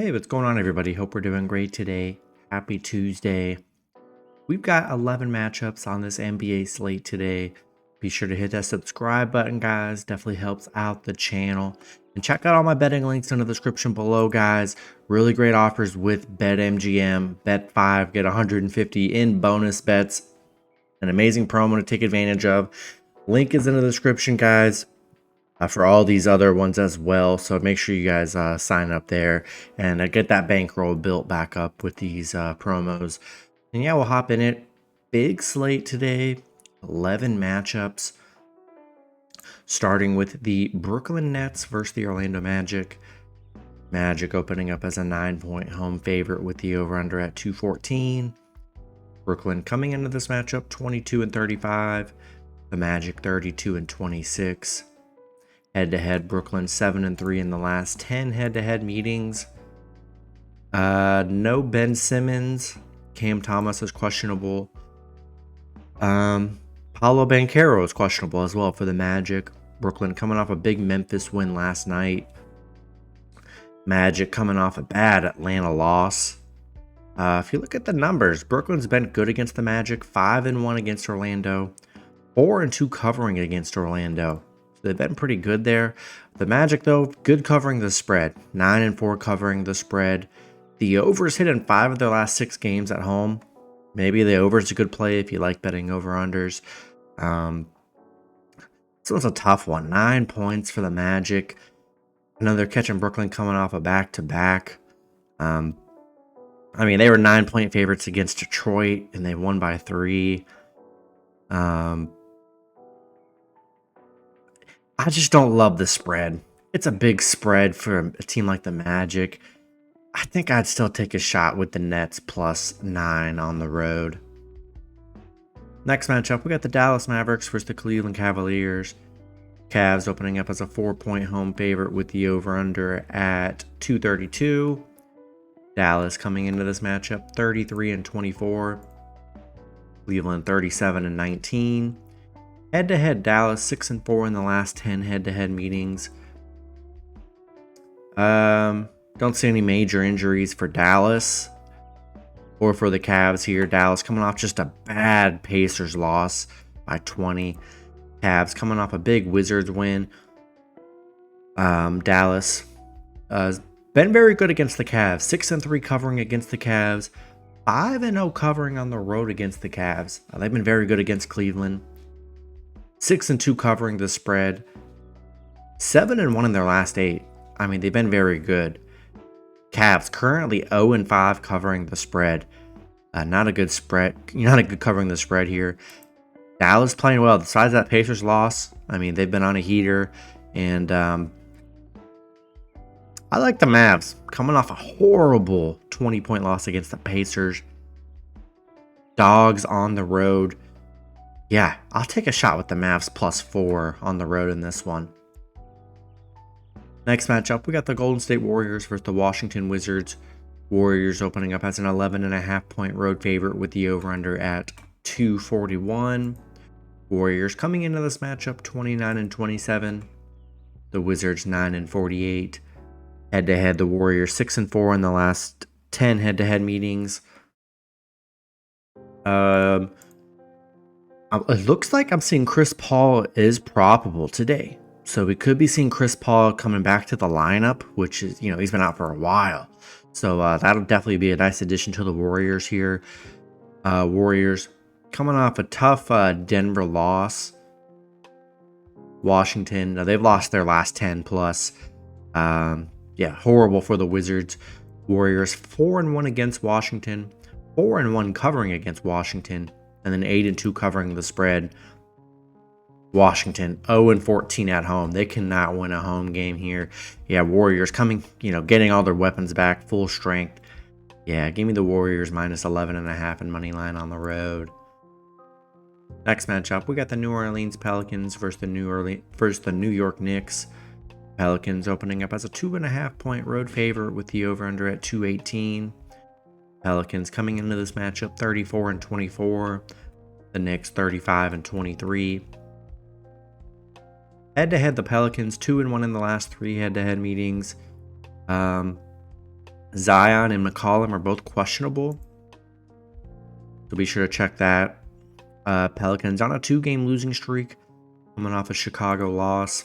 Hey, what's going on, everybody? Hope we're doing great today. Happy Tuesday. We've got 11 matchups on this NBA slate today. Be sure to hit that subscribe button, guys. Definitely helps out the channel. And check out all my betting links in the description below, guys. Really great offers with BetMGM. Bet 5, get 150 in bonus bets. An amazing promo to take advantage of. Link is in the description, guys. For all these other ones as well. So make sure you guys sign up there and get that bankroll built back up with these promos. And yeah, we'll hop in it. Big slate today, 11 matchups. Starting with the Brooklyn Nets versus the Orlando Magic. Magic opening up as a 9-point home favorite with the over-under at 214. Brooklyn coming into this matchup 22-35. The Magic 32-26. Head-to-head, Brooklyn 7-3 in the last 10 head-to-head meetings. No Ben Simmons. Cam Thomas is questionable. Paolo Banchero is questionable as well for the Magic. Brooklyn coming off a big Memphis win last night. Magic coming off a bad Atlanta loss. If you look at the numbers, Brooklyn's been good against the Magic. 5-1 against Orlando. 4-2 covering against Orlando. They've been pretty good there. The Magic, though, good covering the spread. 9-4 covering the spread. The overs hit in 5 of their last 6 games at home. Maybe the over is a good play if you like betting over-unders. This one's a tough one. 9 points for the Magic. I know they're catching Brooklyn coming off a back-to-back. They were 9-point favorites against Detroit, and they won by 3. I just don't love the spread. It's a big spread for a team like the Magic. I think I'd still take a shot with the Nets +9 on the road. Next matchup, we got the Dallas Mavericks versus the Cleveland Cavaliers. Cavs opening up as a 4-point home favorite with the over-under at 232. Dallas coming into this matchup 33-24. Cleveland 37-19. Head-to-head, Dallas 6-4 in the last 10 head-to-head meetings. Don't see any major injuries for Dallas or for the Cavs here. Dallas coming off just a bad Pacers loss by 20. Cavs coming off a big Wizards win. Dallas been very good against the Cavs. 6-3 covering against the Cavs. 5-0 covering on the road against the Cavs. They've been very good against Cleveland. 6-2 covering the spread. 7-1 in their last 8. They've been very good. Cavs currently 0-5 covering the spread. Not a good spread. Not a good covering the spread here. Dallas playing well. Besides that Pacers loss, they've been on a heater. And I like the Mavs coming off a horrible 20-point loss against the Pacers. Dogs on the road. Yeah, I'll take a shot with the Mavs +4 on the road in this one. Next matchup, we got the Golden State Warriors versus the Washington Wizards. Warriors opening up as an 11.5-point road favorite with the over-under at 241. Warriors coming into this matchup 29-27. The Wizards 9-48. Head-to-head, the Warriors 6-4 in the last 10 head-to-head meetings. It looks like I'm seeing Chris Paul is probable today. So we could be seeing Chris Paul coming back to the lineup, which is, he's been out for a while. So that'll definitely be a nice addition to the Warriors here. Warriors coming off a tough Denver loss. Washington, they've lost their last 10 plus. Horrible for the Wizards. Warriors 4-1 against Washington. 4-1 covering against Washington. And then 8-2 covering the spread. Washington 0-14 at home. They cannot win a home game here. Yeah, Warriors coming, getting all their weapons back, full strength. Yeah, give me the Warriors -11.5 in money line on the road. Next matchup, we got the New Orleans Pelicans versus the New York Knicks. Pelicans opening up as a 2.5-point road favorite with the over-under at 218. Pelicans coming into this matchup 34-24. The Knicks 35-23. Head-to-head, the Pelicans 2-1 in the last 3 head-to-head meetings. Zion and McCollum are both questionable, so be sure to check that. Pelicans on a 2-game losing streak, coming off a Chicago loss.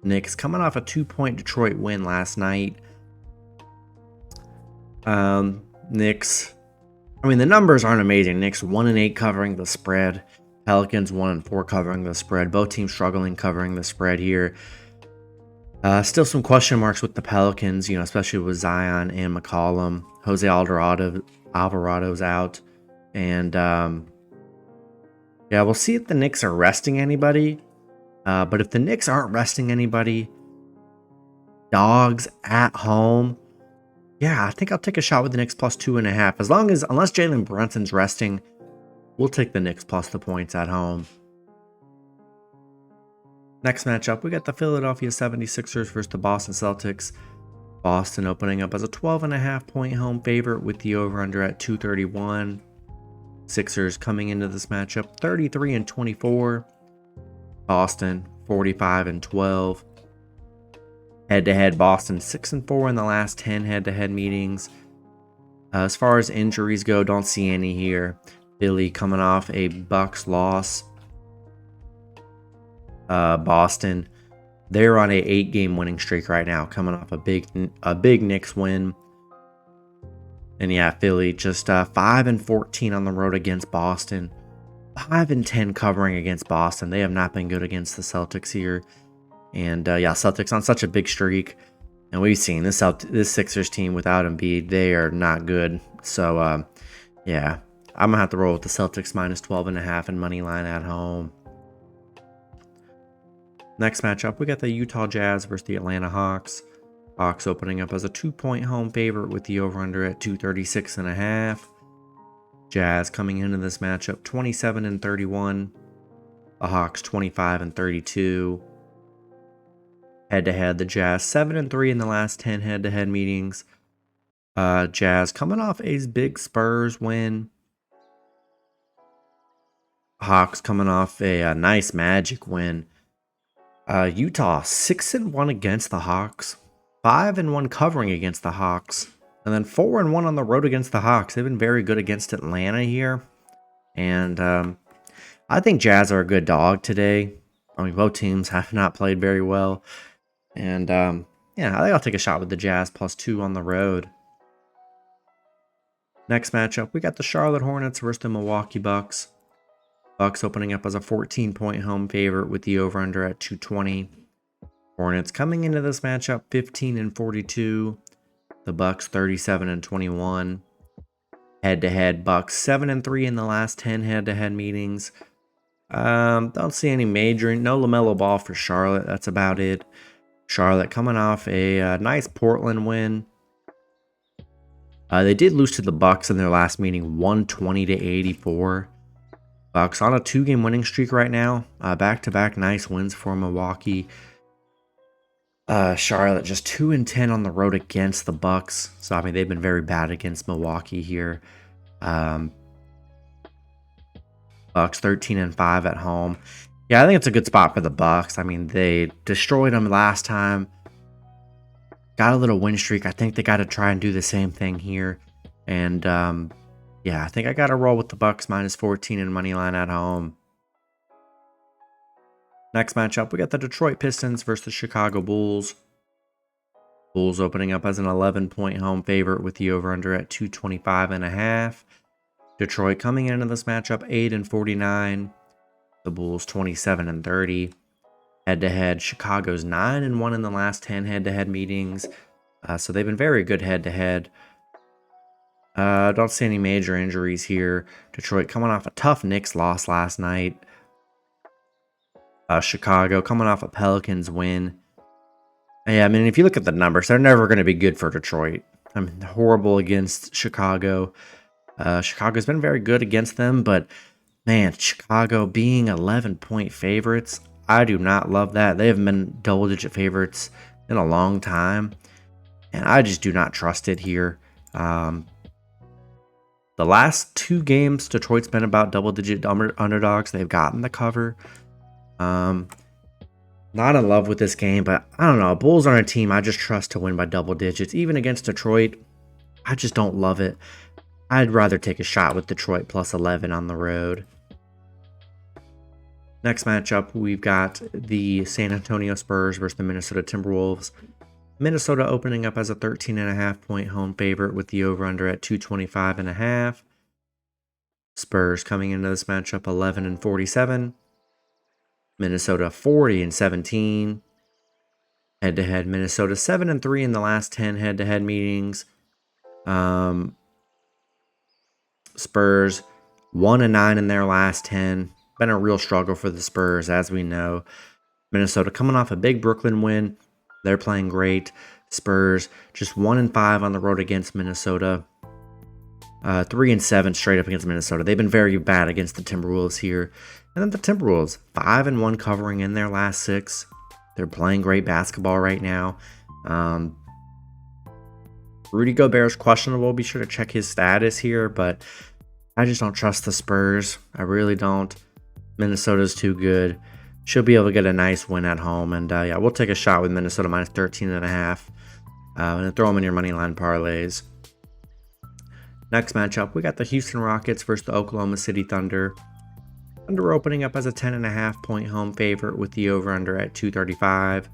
Knicks coming off a 2-point Detroit win last night. Knicks, I mean, the numbers aren't amazing. Knicks 1-8 covering the spread. Pelicans 1-4 covering the spread. Both teams struggling covering the spread here. Still some question marks with the Pelicans, especially with Zion and McCollum. Jose Alvarado's out. And we'll see if the Knicks are resting anybody. But if the Knicks aren't resting anybody, dogs at home, I think I'll take a shot with the Knicks plus 2.5. Unless Jalen Brunson's resting, we'll take the Knicks plus the points at home. Next matchup, we got the Philadelphia 76ers versus the Boston Celtics. Boston opening up as a 12.5-point home favorite with the over-under at 231. Sixers coming into this matchup 33-24. Boston 45-12. Head-to-head, Boston 6-4 in the last 10 head-to-head meetings. As far as injuries go, don't see any here. Philly coming off a Bucks loss. Boston, they're on a 8-game winning streak right now, coming off a big Knicks win. And Philly just 5-14 on the road against Boston. 5-10 covering against Boston. They have not been good against the Celtics here. And Celtics on such a big streak. And we've seen this Sixers team without Embiid, they are not good. So I'm gonna have to roll with the Celtics minus 12.5 and money line at home. Next matchup, we got the Utah Jazz versus the Atlanta Hawks. Hawks opening up as a 2-point home favorite with the over-under at 236.5. Jazz coming into this matchup 27-31. The Hawks 25-32. Head-to-head, the Jazz 7-3 in the last 10 head-to-head meetings. Jazz coming off a big Spurs win. Hawks coming off a nice Magic win. Utah 6-1 against the Hawks, 5-1 covering against the Hawks, and then 4-1 on the road against the Hawks. They've been very good against Atlanta here, and I think Jazz are a good dog today. I mean, both teams have not played very well, and I think I'll take a shot with the Jazz plus 2 on the road. Next matchup, we got the Charlotte Hornets versus the Milwaukee Bucks. Bucks opening up as a 14-point home favorite with the over-under at 220. Hornets coming into this matchup 15-42. The Bucks 37-21. Head-to-head, Bucks 7-3 in the last 10 head-to-head meetings. Don't see any major, no LaMelo Ball for Charlotte. That's about it. Charlotte coming off a nice Portland win. They did lose to the Bucks in their last meeting, 120-84. Bucks on a 2-game winning streak right now. Back-to-back nice wins for Milwaukee. Charlotte just 2-10 on the road against the Bucks. So I mean, they've been very bad against Milwaukee here. Bucks 13-5 at home. Yeah, I think it's a good spot for the Bucks. I mean, they destroyed them last time. Got a little win streak. I think they got to try and do the same thing here. And I think I got to roll with the Bucks minus 14 and money line at home. Next matchup, we got the Detroit Pistons versus the Chicago Bulls. Bulls opening up as an 11-point home favorite with the over-under at 225.5. Detroit coming into this matchup 8-49. The Bulls 27-30. Head-to-head, Chicago's 9-1 in the last 10 head-to-head meetings. So they've been very good head-to-head. Don't see any major injuries here. Detroit coming off a tough Knicks loss last night. Chicago coming off a Pelicans win. Yeah, I mean, if you look at the numbers, they're never going to be good for Detroit. I mean, horrible against Chicago. Chicago's been very good against them, but man, Chicago being 11-point favorites, I do not love that. They haven't been double-digit favorites in a long time, and I just do not trust it here. The last 2 games, Detroit's been about double-digit underdogs. They've gotten the cover. Not in love with this game, but I don't know. Bulls aren't a team I just trust to win by double digits. Even against Detroit, I just don't love it. I'd rather take a shot with Detroit plus 11 on the road. Next matchup, we've got the San Antonio Spurs versus the Minnesota Timberwolves. Minnesota opening up as a 13.5 point home favorite with the over-under at 225.5. Spurs coming into this matchup 11-47. Minnesota 40-17. Head-to-head, Minnesota 7-3 in the last 10 head-to-head meetings. Spurs 1-9 in their last 10. Been a real struggle for the Spurs, as we know. Minnesota coming off a big Brooklyn win. They're playing great. Spurs just 1-5 on the road against Minnesota. 3-7 straight up against Minnesota. They've been very bad against the Timberwolves here. And then the Timberwolves 5-1 covering in their last 6. They're playing great basketball right now. Rudy Gobert's questionable. Be sure to check his status here, but I just don't trust the Spurs. I really don't. Minnesota's too good. Should be able to get a nice win at home. And yeah, we'll take a shot with Minnesota minus 13.5. And then throw them in your money line parlays. Next matchup, we got the Houston Rockets versus the Oklahoma City Thunder. Thunder opening up as a 10.5 point home favorite with the over-under at 235.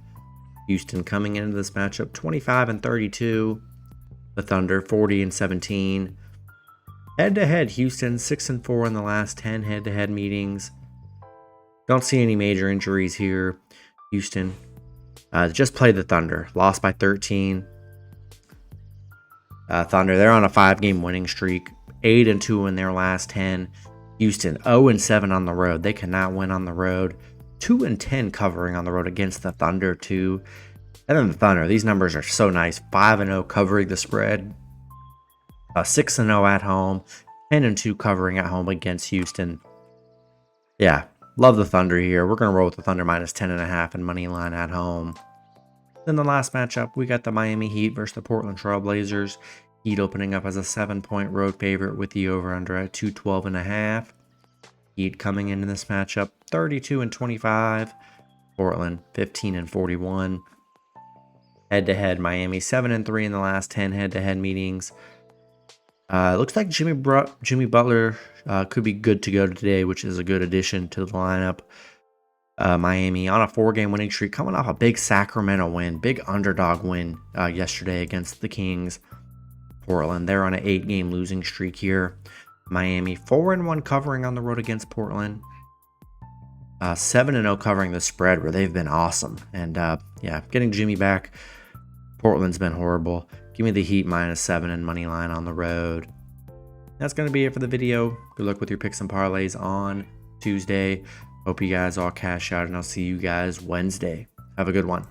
Houston coming into this matchup 25-32. The Thunder 40-17. Head-to-head, Houston 6-4 in the last 10 head-to-head meetings. Don't see any major injuries here. Houston just played the Thunder, lost by 13. Thunder, they're on a 5-game winning streak, 8-2 in their last 10. Houston 0-7 on the road. They cannot win on the road. 2-10 covering on the road against the Thunder too. And then the Thunder, these numbers are so nice. 5-0 covering the spread. 6-0 at home. 10-2 covering at home against Houston. Yeah, love the Thunder here. We're going to roll with the Thunder minus 10.5 and money line at home. Then the last matchup, we got the Miami Heat versus the Portland Trail Blazers. Heat opening up as a 7-point road favorite with the over-under at 212.5. Heat coming into this matchup 32-25. Portland 15-41. Head-to-head, Miami 7-3 in the last 10 head-to-head meetings. Looks like Jimmy Butler could be good to go today, which is a good addition to the lineup. Miami on a 4-game winning streak, coming off a big Sacramento win, big underdog win yesterday against the Kings. Portland, they're on an 8-game losing streak here. Miami 4-1 covering on the road against Portland. 7-0 covering the spread, where they've been awesome. And yeah, getting Jimmy back. Portland's been horrible. Give me the Heat minus 7 and money line on the road. That's going to be it for the video. Good luck with your picks and parlays on Tuesday. Hope you guys all cash out, and I'll see you guys Wednesday. Have a good one.